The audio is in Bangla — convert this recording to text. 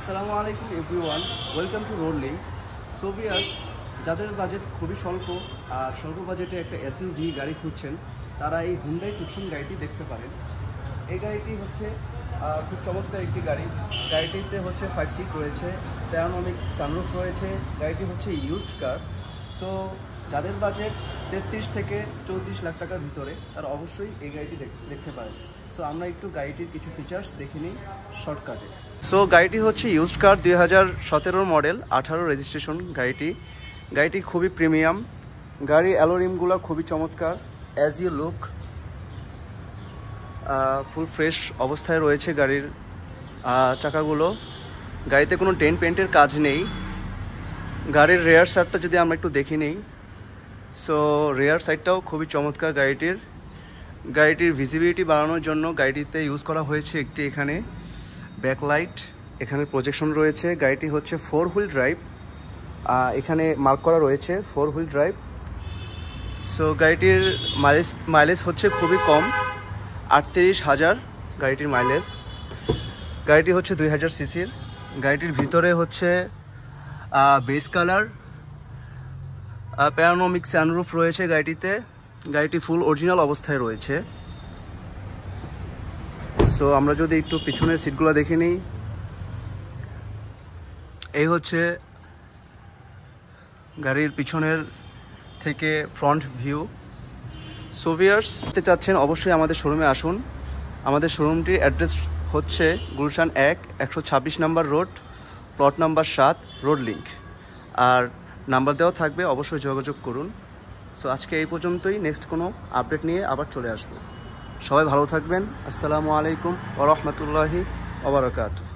আসসালামু আলাইকুম everyone, welcome to road link. So viewers, যাদের বাজেট খুবই স্বল্প আর স্বল্প বাজেটে একটা এসইউভি গাড়ি খুঁজছেন, তারা এই হুন্ডাই টুকসন গাড়িটি দেখতে পারেন। এই গাড়িটি হচ্ছে খুব চমৎকার একটি গাড়ি। গাড়িটিতে হচ্ছে 5 সিট রয়েছে, প্যানোরামিক সানরুফ রয়েছে। গাড়িটি হচ্ছে ইউজড কার। সো যাদের বাজেট 33 থেকে 34 লাখ টাকার ভিতরে, তারা অবশ্যই এই গাড়িটি দেখতে পারেন। সো আমরা একটু গাড়িটির কিছু ফিচার্স দেখে নিই শর্টকাটে। সো গাড়িটি হচ্ছে ইউজড কার, 2017 মডেল, 18 রেজিস্ট্রেশন গাড়িটি খুবই প্রিমিয়াম। গাড়ির অ্যালোরিমগুলো খুবই চমৎকার। As you look, full fresh অবস্থায় রয়েছে গাড়ির চাকাগুলো। গাড়িতে কোনো ডেন্ট পেন্টের কাজ নেই। গাড়ির রেয়ার সাইডটা যদি আমরা একটু দেখে নিই, সো রেয়ার সাইডটাও খুবই চমৎকার। গাড়িটির ভিজিবিলিটি বাড়ানোর জন্য গাড়িটিতে ইউজ করা হয়েছে একটি এখানে ব্যাকলাইট, এখানে প্রজেকশন রয়েছে। গাড়িটি হচ্ছে 4 হুইল ড্রাইভ, এখানে মার্ক করা রয়েছে 4 হুইল ড্রাইভ। সো গাড়িটির মাইলেজ হচ্ছে খুবই কম, 38,000 গাড়িটির মাইলেজ। গাড়িটি হচ্ছে 2000 সিসির। গাড়িটির ভিতরে হচ্ছে বেস কালার, প্যানোরামিক সানরুফ রয়েছে গাড়িটিতে। গাড়িটি ফুল অরিজিনাল অবস্থায় রয়েছে। সো আমরা যদি একটু পিছনের সিটগুলো দেখে নিই, এই হচ্ছে গাড়ির পিছনের থেকে ফ্রন্ট ভিউ। সো ভিউয়ার্স, দেখতে চাচ্ছেন অবশ্যই আমাদের শোরুমে আসুন। আমাদের শোরুমটির অ্যাড্রেস হচ্ছে Gulshan 126 number road, plot number 7, road link. আর নাম্বার দেওয়া থাকবে, অবশ্যই যোগাযোগ করুন। সো আজকে এই পর্যন্তই, নেক্সট কোনো আপডেট নিয়ে আবার চলে আসবো। সবাই ভালো থাকবেন। আসসালামু আলাইকুম ওয়া রাহমাতুল্লাহি ওয়া বারাকাতুহু।